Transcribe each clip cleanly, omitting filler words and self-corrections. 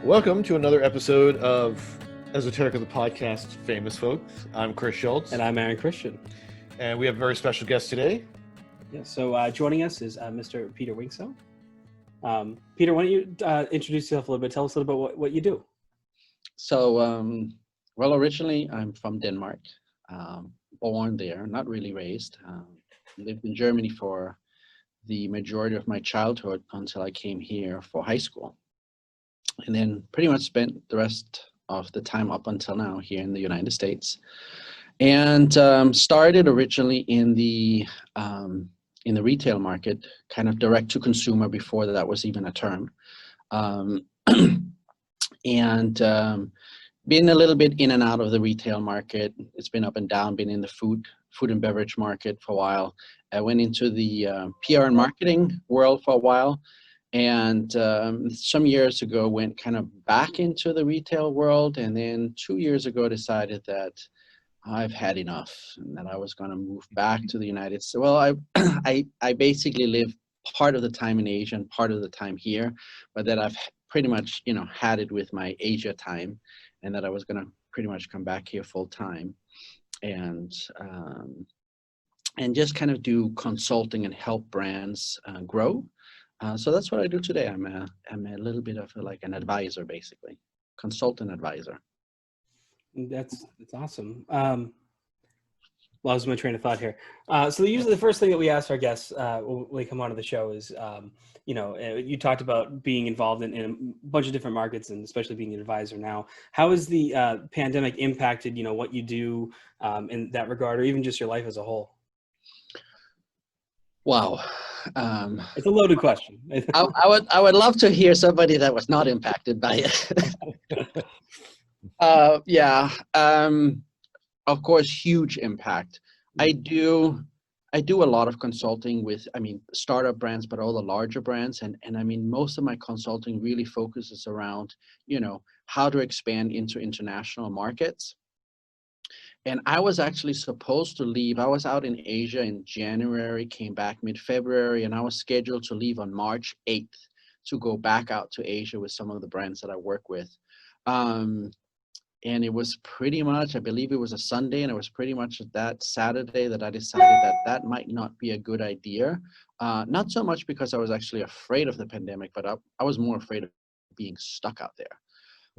Welcome to another episode of Esoterica the Podcast, Famous Folks. I'm Chris Schultz. And I'm Aaron Christian. And we have a very special guest today. Yeah, so joining us is Mr. Peter Wingsoe. Peter, why don't you introduce yourself a little bit? Tell us a little bit what you do. So, well, originally I'm from Denmark, born there, not really raised. Lived in Germany for the majority of my childhood until I came here for high school. And then pretty much spent the rest of the time up until now here in the United States. And started originally in the retail market, kind of direct to consumer before that was even a term. Been a little bit in and out of the retail market. It's been up and down, been in the food and beverage market for a while. I went into the PR and marketing world for a while. And some years ago went kind of back into the retail world. And then 2 years ago decided that I've had enough and that I was going to move back to the United States. Well, I basically live part of the time in Asia and part of the time here, but that I've pretty much, had it with my Asia time, and that I was going to pretty much come back here full time and just kind of do consulting and help brands grow. So that's what I do today. I'm a little bit of like an advisor, basically, consultant advisor. That's awesome. Lost my train of thought here. So usually the first thing that we ask our guests when they come onto the show is, you talked about being involved in a bunch of different markets and especially being an advisor now. How has the pandemic impacted, what you do in that regard, or even just your life as a whole? Wow. It's a loaded question. I would love to hear somebody that was not impacted by it. Of course, huge impact. I do a lot of consulting with, startup brands, but all the larger brands. And most of my consulting really focuses around, how to expand into international markets. And I was actually supposed to leave. I was out in Asia in January, came back mid-February, and I was scheduled to leave on March 8th to go back out to Asia with some of the brands that I work with. And it was pretty much, I believe it was a Sunday, and it was pretty much that Saturday that I decided that might not be a good idea. Not so much because I was actually afraid of the pandemic, but I was more afraid of being stuck out there.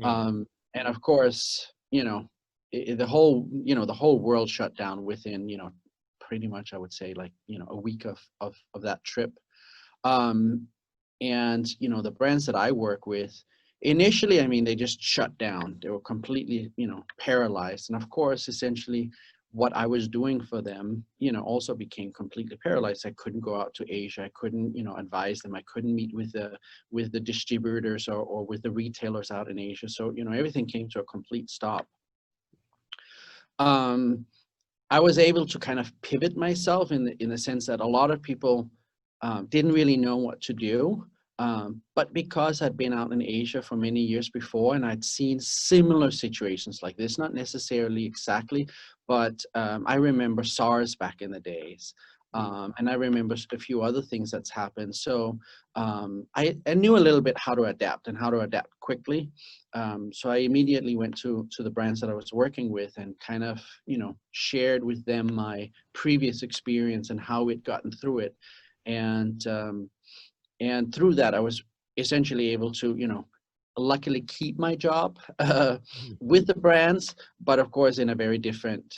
Mm. And of course, the whole world shut down within, pretty much, I would say, like, a week of that trip. And, the brands that I work with, initially, they just shut down. They were completely, paralyzed. And of course, essentially, what I was doing for them, also became completely paralyzed. I couldn't go out to Asia. I couldn't, advise them. I couldn't meet with the distributors or with the retailers out in Asia. So, everything came to a complete stop. I was able to kind of pivot myself in the sense that a lot of people didn't really know what to do. But because I'd been out in Asia for many years before and I'd seen similar situations like this, not necessarily exactly, but I remember SARS back in the days. And I remember a few other things that's happened. So I knew a little bit how to adapt and how to adapt quickly. So I immediately went to the brands that I was working with and kind of, shared with them my previous experience and how we'd gotten through it. And through that, I was essentially able to, luckily keep my job with the brands, but of course in a very different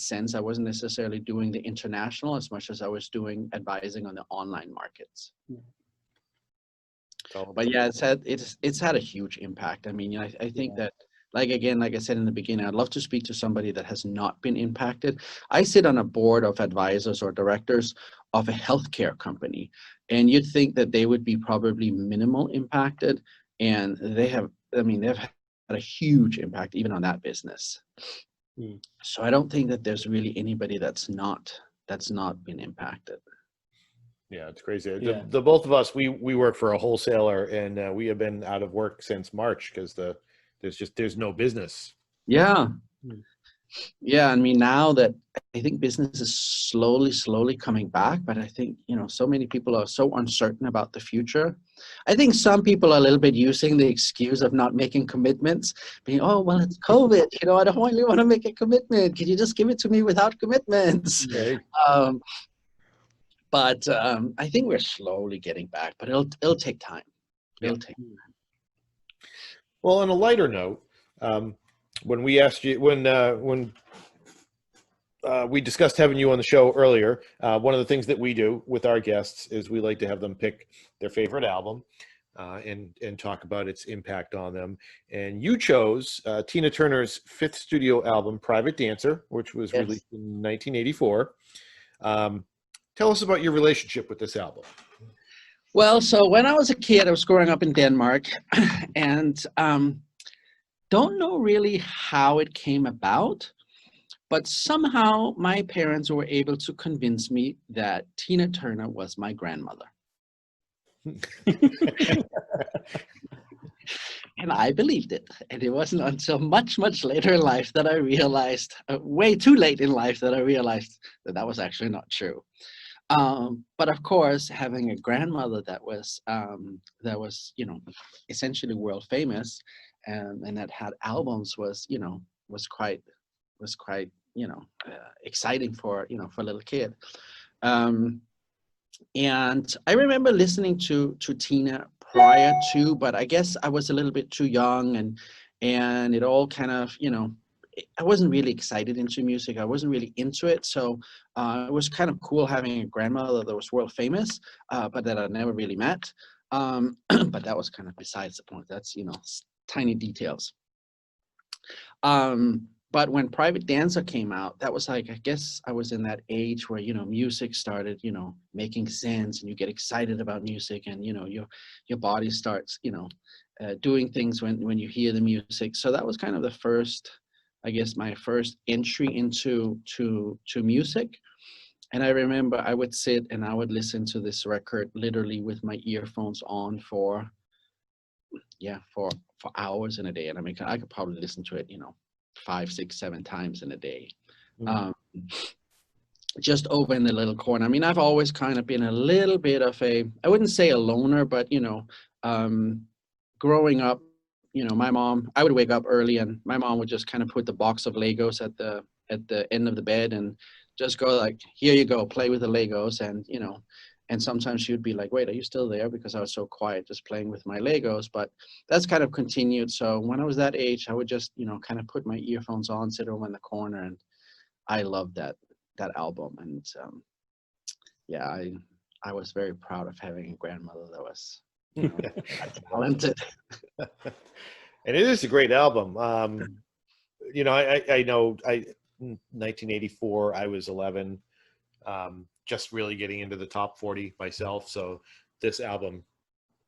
sense. I wasn't necessarily doing the international as much as I was doing advising on the online markets. But yeah, it's had a huge impact. I think that, like I said in the beginning, I'd love to speak to somebody that has not been impacted. I sit on a board of advisors or directors of a healthcare company, and you'd think that they would be probably minimal impacted, and they've had a huge impact even on that business. So I don't think that there's really anybody that's not been impacted. Yeah, it's crazy. Yeah. The both of us, we work for a wholesaler, and we have been out of work since March because there's no business. Yeah. Yeah, I mean, now that I think business is slowly coming back, but I think, so many people are so uncertain about the future. I think some people are a little bit using the excuse of not making commitments, being, oh, well, it's COVID, I don't really want to make a commitment. Can you just give it to me without commitments? Okay. Um, but I think we're slowly getting back, but it'll take time. Yeah. It'll take. Well, on a lighter note, when we asked you, when we discussed having you on the show earlier, one of the things that we do with our guests is we like to have them pick their favorite album and talk about its impact on them. And you chose Tina Turner's fifth studio album, Private Dancer, which was Yes. released in 1984. Tell us about your relationship with this album. Well, so when I was a kid, I was growing up in Denmark, and don't know really how it came about, but somehow my parents were able to convince me that Tina Turner was my grandmother. And I believed it. And it wasn't until much later in life that I realized, way too late in life, that I realized that that was actually not true. But of course, having a grandmother that was, essentially world famous, and that had albums was quite, exciting for a little kid. And I remember listening to Tina prior to, but I guess I was a little bit too young, and it all kind of, I wasn't really excited into music. I wasn't really into it. So it was kind of cool having a grandmother that was world famous, but that I never really met. But that was kind of besides the point. That's, tiny details. But when Private Dancer came out, that was like, I guess I was in that age where, music started, making sense, and you get excited about music, and, your body starts, doing things when you hear the music. So that was kind of the first, I guess, my first entry into music. And I remember I would sit and I would listen to this record literally with my earphones on for hours in a day. And I mean, I could probably listen to it, 5, 6, 7 times in a day. Just over in the little corner. I mean, I've always kind of been a little bit of I wouldn't say a loner, but, growing up, my mom, I would wake up early, and my mom would just kind of put the box of Legos at the end of the bed and just go like, here you go, play with the Legos. And sometimes she would be like, wait, are you still there? Because I was so quiet just playing with my Legos. But that's kind of continued. So when I was that age, I would just, kind of put my earphones on, sit over in the corner. And I loved that album. And I was very proud of having a grandmother that was talented. And it is a great album. I know 1984, I was 11. Just really getting into the top 40 myself. So this album,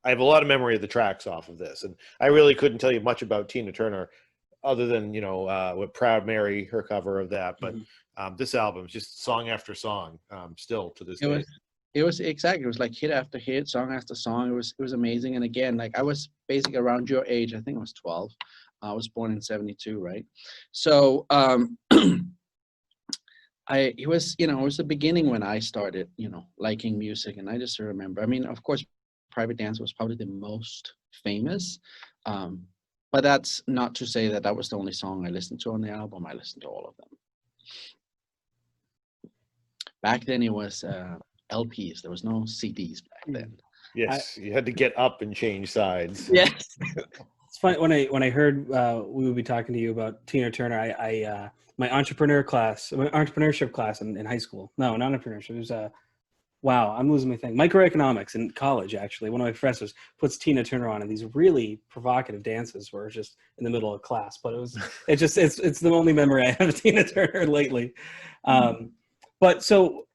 I have a lot of memory of the tracks off of this. And I really couldn't tell you much about Tina Turner other than, with Proud Mary, her cover of that. But this album is just song after song, still to this day. It was exactly, it was like hit after hit, song after song. It was amazing. And again, like I was basically around your age. I think I was 12. I was born in 72, right? So, it was the beginning when I started, liking music. And I just remember, I mean, of course, Private Dancer was probably the most famous. But that's not to say that was the only song I listened to on the album. I listened to all of them. Back then it was LPs. There was no CDs back then. Yes, you had to get up and change sides. Yes. It's funny when I heard we would be talking to you about Tina Turner. I my entrepreneurship class in high school. No, not entrepreneurship. It was wow, I'm losing my thing. Microeconomics in college. Actually, one of my professors puts Tina Turner on, and these really provocative dances were just in the middle of class. But it's the only memory I have of Tina Turner lately. But so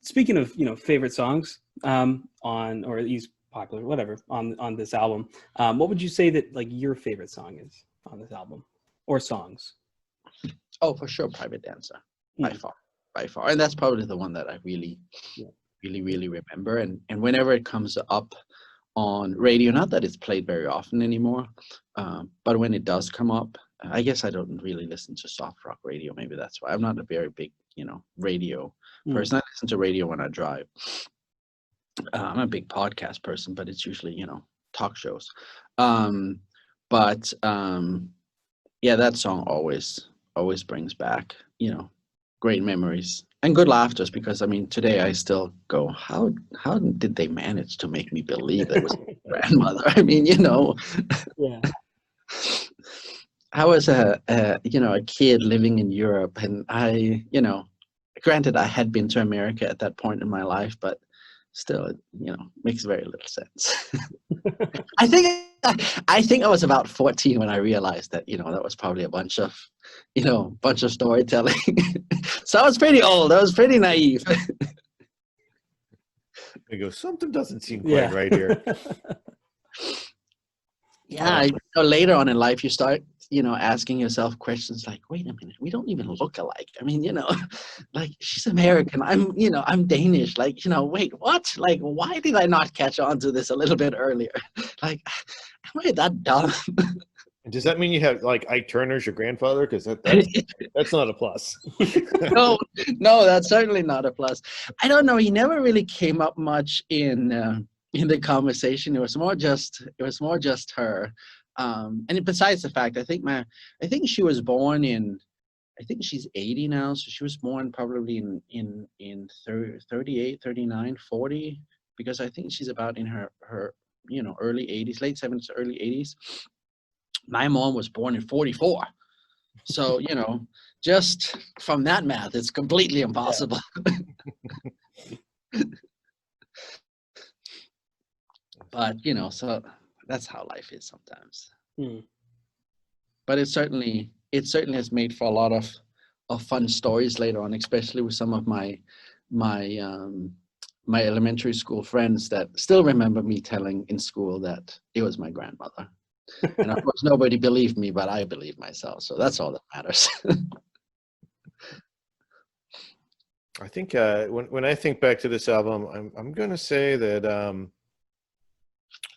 speaking of favorite songs on, or these popular whatever on this album, what would you say that like your favorite song is on this album, or songs? Oh, for sure, Private Dancer, by far, and that's probably the one that I really remember. And whenever it comes up on radio, not that it's played very often anymore, but when it does come up, I guess I don't really listen to soft rock radio. Maybe that's why I'm not a very big, radio person. I listen to radio when I drive. I'm a big podcast person, but it's usually, talk shows. But yeah, that song always brings back, great memories and good laughters, because I mean, today I still go, how did they manage to make me believe that was my grandmother? I mean, Yeah. I was a kid living in Europe, and granted I had been to America at that point in my life, but still, it makes very little sense. I think I was about 14 when I realized that that was probably a bunch of storytelling. So I was pretty old. I was pretty naive. I go, something doesn't seem quite right here. Yeah, later on in life, you start, asking yourself questions like, wait a minute, we don't even look alike. I mean, like, she's American. I'm Danish. Like, wait, what? Like, why did I not catch on to this a little bit earlier? Like, am I that dumb? Does that mean you have like Ike Turner's your grandfather? Because that's not a plus. No, that's certainly not a plus. I don't know. He never really came up much in the conversation. It was more just her. And besides the fact, I think she was born in, I think she's 80 now, so she was born probably in 38, 39, 40, because I think she's about in her early 80s, late 70s, early 80s. My mom was born in 44. So, just from that math, it's completely impossible. Yeah. But, so that's how life is sometimes. But it certainly has made for a lot of fun stories later on, especially with some of my elementary school friends that still remember me telling in school that it was my grandmother. And of course, nobody believed me, but I believed myself. So that's all that matters. I think when I think back to this album, I'm going to say that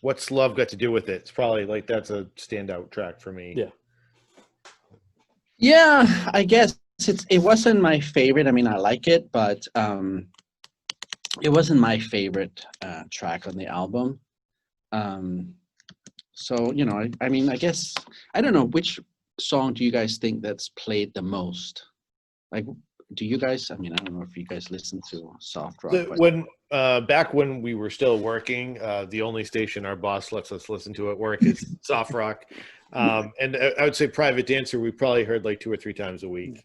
What's Love Got to Do with It? It's probably like that's a standout track for me. Yeah. Yeah, I guess it wasn't my favorite. I mean, I like it, but it wasn't my favorite track on the album. So, I mean, I guess, I don't know, which song do you guys think that's played the most? Like, do you guys, I mean, I don't know if you guys listen to soft rock. Back when we were still working, the only station our boss lets us listen to at work is soft rock. And I would say Private Dancer, we probably heard like 2 or 3 times a week.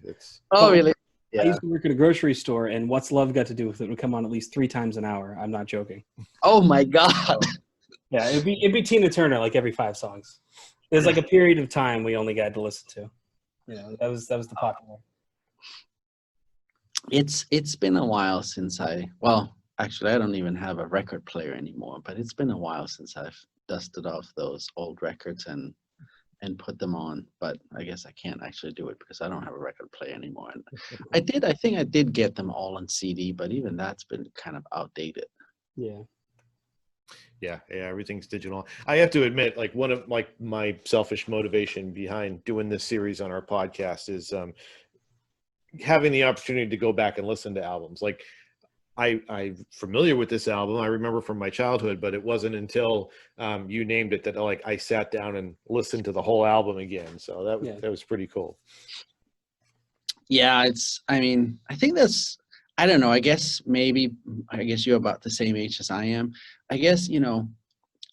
Oh, really? Yeah. I used to work at a grocery store, and What's Love Got to Do with It would come on at least 3 times an hour. I'm not joking. Oh my God. Yeah, it'd be Tina Turner like every 5 songs. There's like a period of time we only got to listen to. That was the popular. It's been a while since actually I don't even have a record player anymore, but it's been a while since I've dusted off those old records and put them on. But I guess I can't actually do it because I don't have a record player anymore. And I think I did get them all on CD, but even that's been kind of outdated. Yeah, everything's digital. I have to admit, like, one of my selfish motivation behind doing this series on our podcast is having the opportunity to go back and listen to albums. Like, I'm familiar with this album. I remember from my childhood, but it wasn't until you named it that I sat down and listened to the whole album again. So that was pretty cool. Yeah, I mean, I think that's, I don't know, I guess you're about the same age as I am. I guess,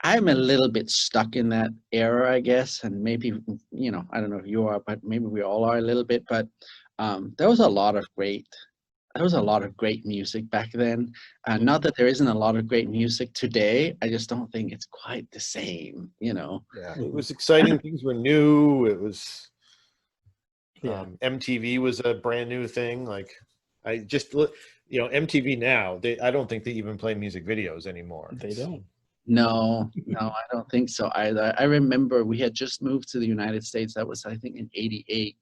I'm a little bit stuck in that era, I guess. And maybe, I don't know if you are, but maybe we all are a little bit. But there was a lot of great music back then. Not that there isn't a lot of great music today. I just don't think it's quite the same, Yeah, it was exciting. Things were new. It was, MTV was a brand new thing. Like, I just, MTV now, I don't think they even play music videos anymore. They don't. No, I don't think so either. I remember we had just moved to the United States. That was, I think, in '88.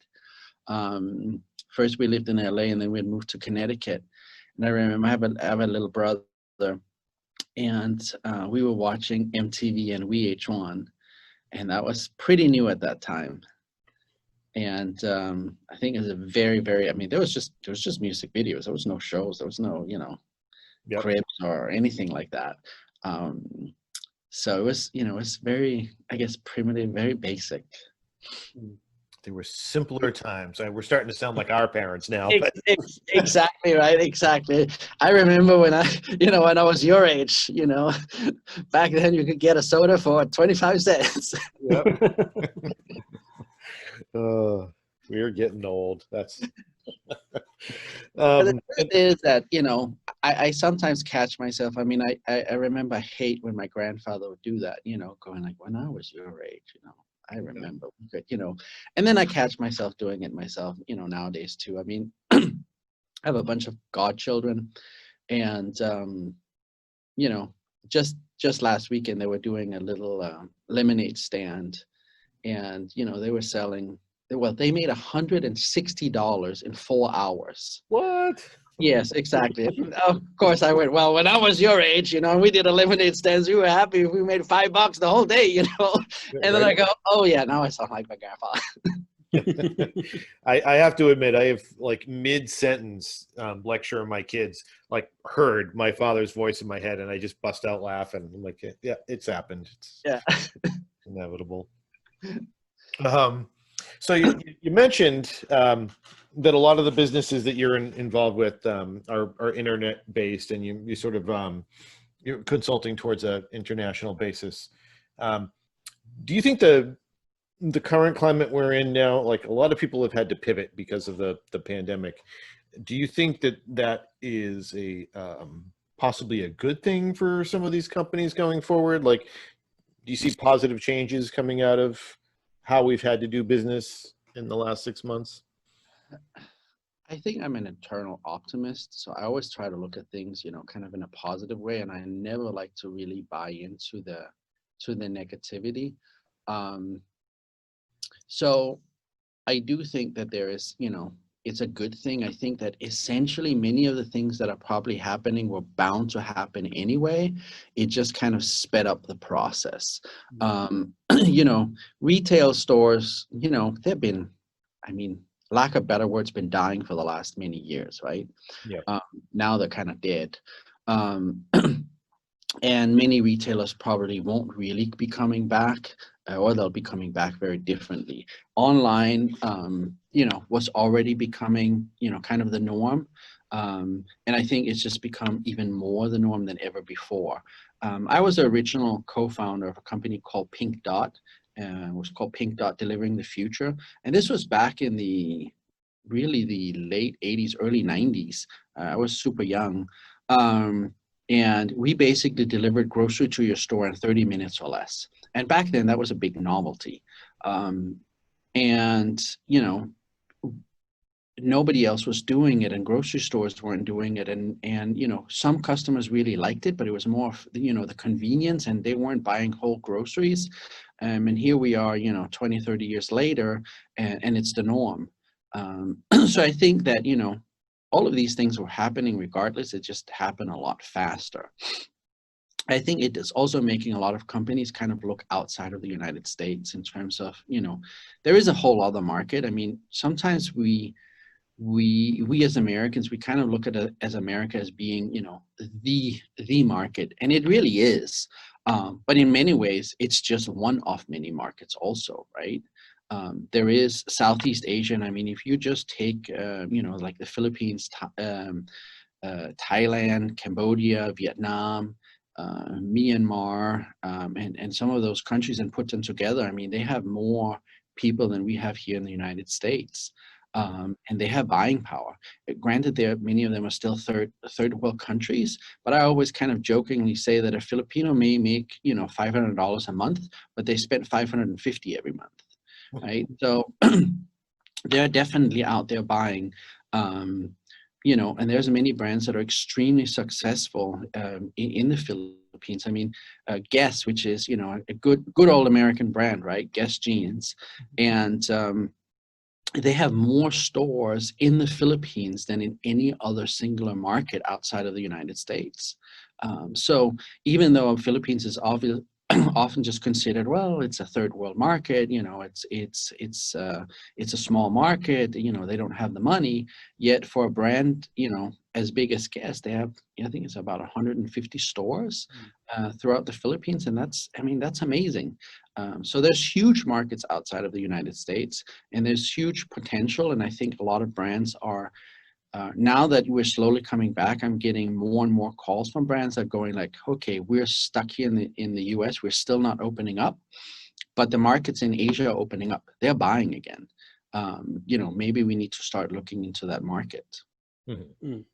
First we lived in LA, and then we had moved to Connecticut. And I remember I have a little brother, and we were watching MTV and VH1, and that was pretty new at that time. And I think it's a very, very, I mean, there was just music videos. There was no shows. There was no, Yep. cribs or anything like that. Um, so it was, it's very, I guess, primitive, very basic. They were simpler times. We're starting to sound like our parents now. But Exactly right. Exactly. I remember when when I was your age, back then you could get a soda for 25 cents. yep. We're getting old. That's But the and truth is that, I sometimes catch myself. I mean, I remember I hate when my grandfather would do that, going like, when I was your age, I remember, we could, and then I catch myself doing it myself, nowadays too. I mean, I have a bunch of godchildren, and you know, just last weekend they were doing a little lemonade stand, and they were selling. Well, they made $160 in 4 hours. what? Yes, exactly. Of course, I went, well, when I was your age, and we did a lemonade stands, we were happy if we made $5 the whole day, And then I Right. go, oh yeah, now I sound like my grandpa. I have to admit, I have like mid-sentence lecturing my kids, like heard my father's voice in my head, and I just bust out laughing. I'm like, yeah, it's happened. It's Yeah. inevitable. So you mentioned that a lot of the businesses that you're involved with are internet based, and you sort of you're consulting towards an international basis. Do you think the current climate we're in now, like a lot of people have had to pivot because of the pandemic, do you think that is a possibly a good thing for some of these companies going forward? Like, do you see positive changes coming out of how we've had to do business in the last 6 months? I think I'm an eternal optimist, so I always try to look at things, kind of in a positive way, and I never like to really buy into the negativity. Um, so I do think that there is, it's a good thing. I think that essentially many of the things that are probably happening were bound to happen anyway. It just kind of sped up the process. Retail stores, they've been, I mean, lack of better words, been dying for the last many years, right? Yeah. Now they're kind of dead. Um, and many retailers probably won't really be coming back, or they'll be coming back very differently. Online, was already becoming, kind of the norm. And I think it's just become even more the norm than ever before. I was the original co-founder of a company called Pink Dot. It was called Pink Dot Delivering the Future. And this was back in the late 80s, early 90s. I was super young. And we basically delivered grocery to your store in 30 minutes or less. And back then, that was a big novelty. And, nobody else was doing it, and grocery stores weren't doing it. And some customers really liked it, but it was more, the convenience, and they weren't buying whole groceries. And here we are, 20, 30 years later, and it's the norm. So I think that, all of these things were happening regardless. It just happened a lot faster. I think it is also making a lot of companies kind of look outside of the United States in terms of, there is a whole other market. I mean, sometimes we as Americans, we kind of look at it as America as being, the market, and it really is. But in many ways, it's just one of many markets also, right? There is Southeast Asia, and I mean, if you just take, like the Philippines, Thailand, Cambodia, Vietnam, Myanmar, and some of those countries, and put them together, I mean, they have more people than we have here in the United States. And they have buying power. Granted, many of them are still third world countries, but I always kind of jokingly say that a Filipino may make $500 a month, but they spend $550 every month, right? So they're definitely out there buying. And there's many brands that are extremely successful in the Philippines. I mean, Guess, which is a good old American brand, right? Guess jeans, and they have more stores in the Philippines than in any other singular market outside of the United States. So even though Philippines is often just considered, well, it's a third world market, it's a small market, they don't have the money. Yet for a brand, as big as Guess, they have, I think it's about 150 stores throughout the Philippines, and that's amazing. So there's huge markets outside of the United States, and there's huge potential, and I think a lot of brands are. Now that we're slowly coming back, I'm getting more and more calls from brands that are going like, okay, we're stuck here in the US, we're still not opening up, but the markets in Asia are opening up. They're buying again. Maybe we need to start looking into that market. Mhm.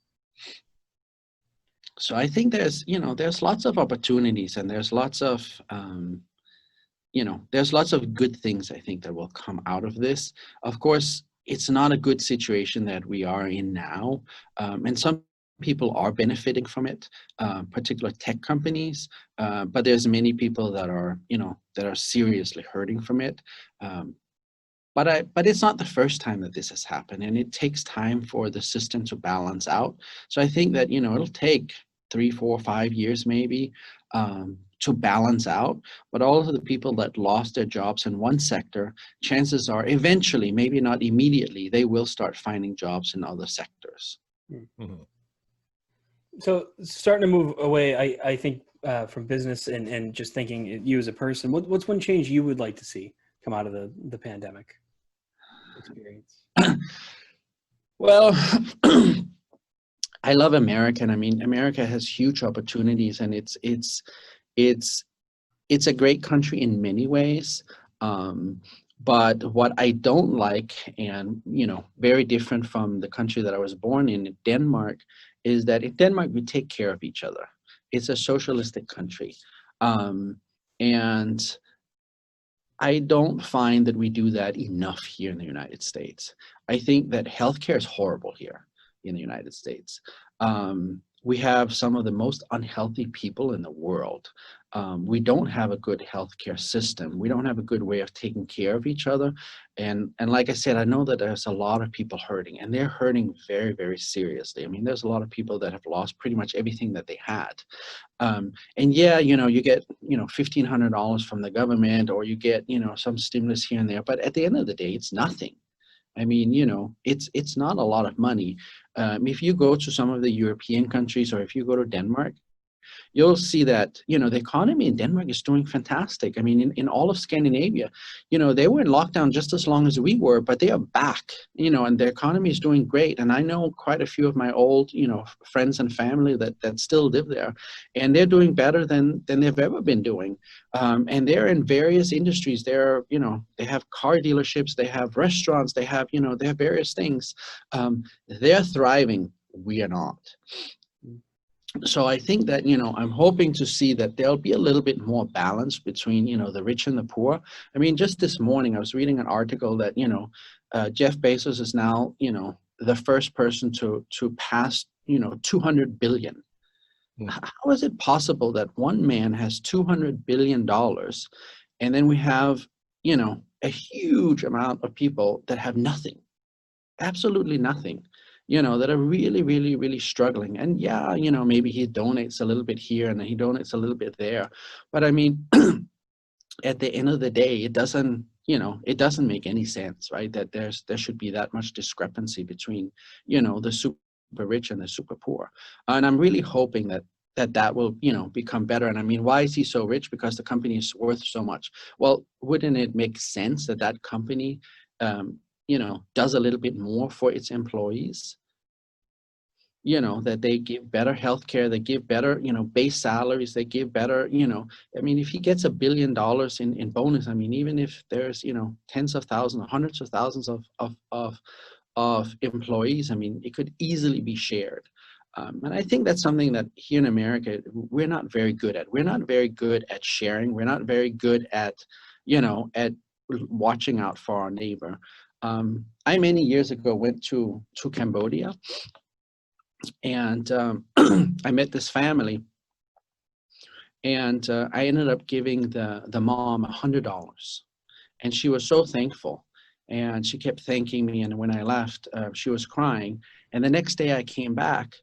So I think there's lots of opportunities, and there's lots of good things I think that will come out of this. Of course, it's not a good situation that we are in now, and some people are benefiting from it, particular tech companies, but there's many people that are seriously hurting from it. But it's not the first time that this has happened, and it takes time for the system to balance out. So I think that it'll take 3, 4, 5 years maybe to balance out. But all of the people that lost their jobs in one sector, chances are eventually, maybe not immediately, they will start finding jobs in other sectors. Mhm. So starting to move away, I think, from business and just thinking you as a person, what's one change you would like to see come out of the pandemic experience? Well, I love America, and I mean, America has huge opportunities, and it's a great country in many ways. But what I don't like, and very different from the country that I was born in, Denmark, is that in Denmark we take care of each other. It's a socialistic country, and I don't find that we do that enough here in the United States. I think that healthcare is horrible here in the United States. We have some of the most unhealthy people in the world. We don't have a good healthcare system. We don't have a good way of taking care of each other. And like I said, I know that there's a lot of people hurting, and they're hurting very, very seriously. I mean, there's a lot of people that have lost pretty much everything that they had. And yeah, you get, $1,500 from the government, or you get, some stimulus here and there. But at the end of the day, it's nothing. I mean, it's not a lot of money. If you go to some of the European countries, or if you go to Denmark, you'll see that, the economy in Denmark is doing fantastic. I mean, in all of Scandinavia, they were in lockdown just as long as we were, but they are back, and the economy is doing great. And I know quite a few of my old, friends and family that still live there, and they're doing better than they've ever been doing. And they're in various industries. They have car dealerships, they have restaurants, they have various things. They're thriving. We are not. So I think that, I'm hoping to see that there'll be a little bit more balance between, the rich and the poor. I mean, just this morning, I was reading an article that, Jeff Bezos is now, the first person to pass, 200 billion. How is it possible that one man has $200 billion, and then we have, a huge amount of people that have nothing, absolutely nothing? That are really, really, really struggling. And yeah, maybe he donates a little bit here and he donates a little bit there. But I mean, at the end of the day, it doesn't make any sense, right? That there should be that much discrepancy between, the super rich and the super poor. And I'm really hoping that will, become better. And I mean, why is he so rich? Because the company is worth so much. Well, wouldn't it make sense that company, does a little bit more for its employees? That they give better healthcare, they give better, base salaries, they give better, I mean, if he gets $1 billion in bonus, I mean, even if there's, tens of thousands, hundreds of thousands of employees, I mean, it could easily be shared. And I think that's something that here in America, we're not very good at. We're not very good at sharing. We're not very good at watching out for our neighbor. I many years ago went to Cambodia, and I met this family, and I ended up giving the mom $100, and she was so thankful, and she kept thanking me. And when I left, she was crying. And the next day I came back,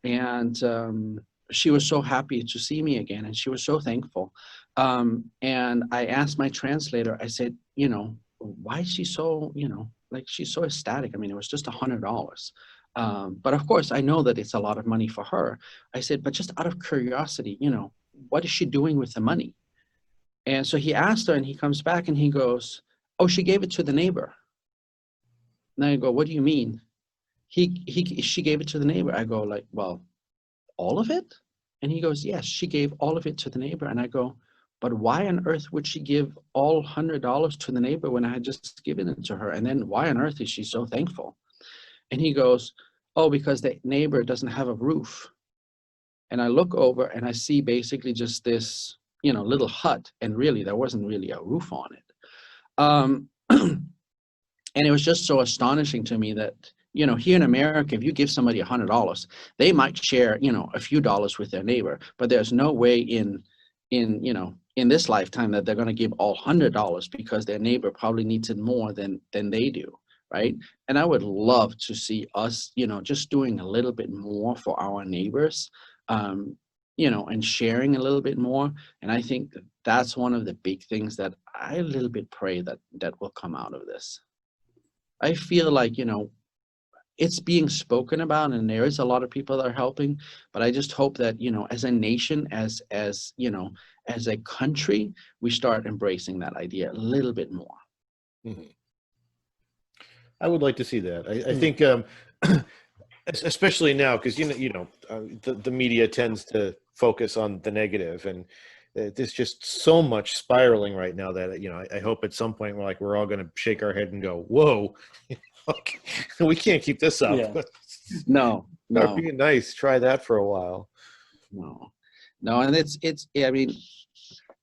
and she was so happy to see me again, and she was so thankful. And I asked my translator, I said, why is she so, like she's so ecstatic? I mean, it was just $100. But of course, I know that it's a lot of money for her. I said, but just out of curiosity, what is she doing with the money? And so he asked her, and he comes back and he goes, oh, she gave it to the neighbor. And I go, what do you mean? She gave it to the neighbor. I go like, well, all of it? And he goes, yes, she gave all of it to the neighbor. And I go, but why on earth would she give all $100 to the neighbor when I had just given it to her? And then why on earth is she so thankful? And he goes, oh, because the neighbor doesn't have a roof. And I look over and I see basically just this, little hut. And really, there wasn't really a roof on it. And it was just so astonishing to me that, here in America, if you give somebody $100, they might share, a few dollars with their neighbor, but there's no way in this lifetime that they're going to give all $100 because their neighbor probably needs it more than they do. Right. And I would love to see us, just doing a little bit more for our neighbors, and sharing a little bit more. And I think that's one of the big things that I a little bit pray that will come out of this. I feel like, it's being spoken about, and there is a lot of people that are helping, but I just hope that, as a nation, as a country, we start embracing that idea a little bit more. Mm-hmm. I would like to see that. I think, especially now, because the media tends to focus on the negative, and there's just so much spiraling right now that I hope at some point we're all going to shake our head and go, "Whoa, we can't keep this up." Yeah. No. Being nice. Try that for a while. No, and it's. I mean,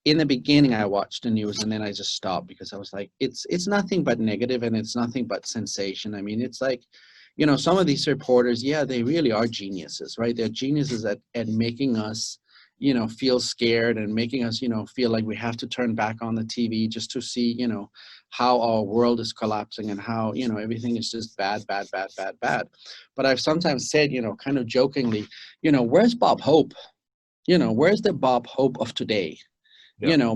in the beginning, I watched the news and then I just stopped because I was like, it's nothing but negative and it's nothing but sensation. I mean, it's like, some of these reporters, they really are geniuses, right? They're geniuses at making us, feel scared and making us, feel like we have to turn back on the TV just to see, how our world is collapsing and how, everything is just bad. But I've sometimes said, kind of jokingly, where's Bob Hope? Where's the Bob Hope of today? Yeah.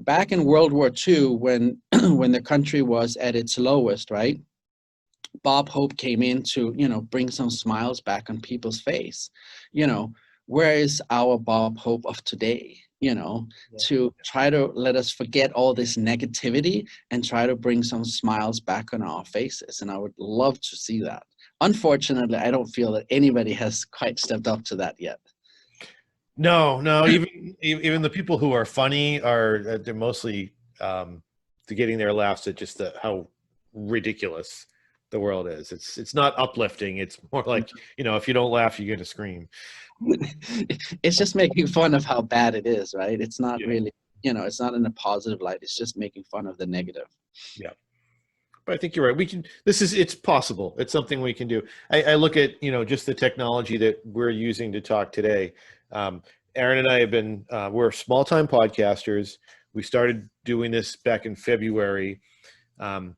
Back in World War II, when when the country was at its lowest, right? Bob Hope came in to, bring some smiles back on people's face. Where is our Bob Hope of today? To try to let us forget all this negativity and try to bring some smiles back on our faces. And I would love to see that. Unfortunately, I don't feel that anybody has quite stepped up to that yet. No, even the people who are funny they're mostly getting their laughs at just how ridiculous the world is. It's not uplifting. It's more like, if you don't laugh, you're gonna scream. It's just making fun of how bad it is, right? It's not really, it's not in a positive light. It's just making fun of the negative. Yeah. But I think you're right. It's possible. It's something we can do. I look at, just the technology that we're using to talk today. Aaron and I have been, we're small-time podcasters. We started doing this back in February, and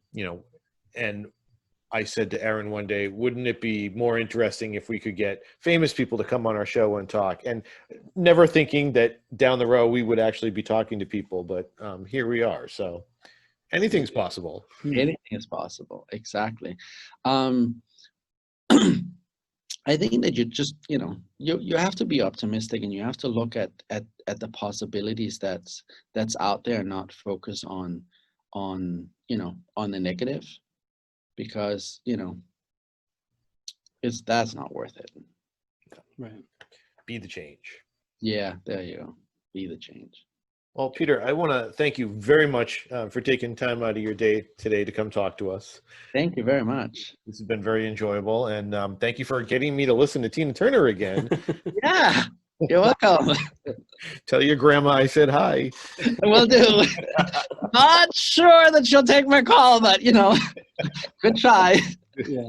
I said to Aaron one day, wouldn't it be more interesting if we could get famous people to come on our show and talk? And never thinking that down the road we would actually be talking to people, but here we are. So anything's possible. Anything is possible. Exactly. I think that you just, you have to be optimistic and you have to look at the possibilities that's out there and not focus on the negative, because, that's not worth it. Right. Be the change. Yeah, there you go. Be the change. Well, Peter, I want to thank you very much for taking time out of your day today to come talk to us. Thank you very much. This has been very enjoyable, and thank you for getting me to listen to Tina Turner again. Yeah, you're welcome. Tell your grandma I said hi. Will do. Not sure that she'll take my call, but, good try. Yeah.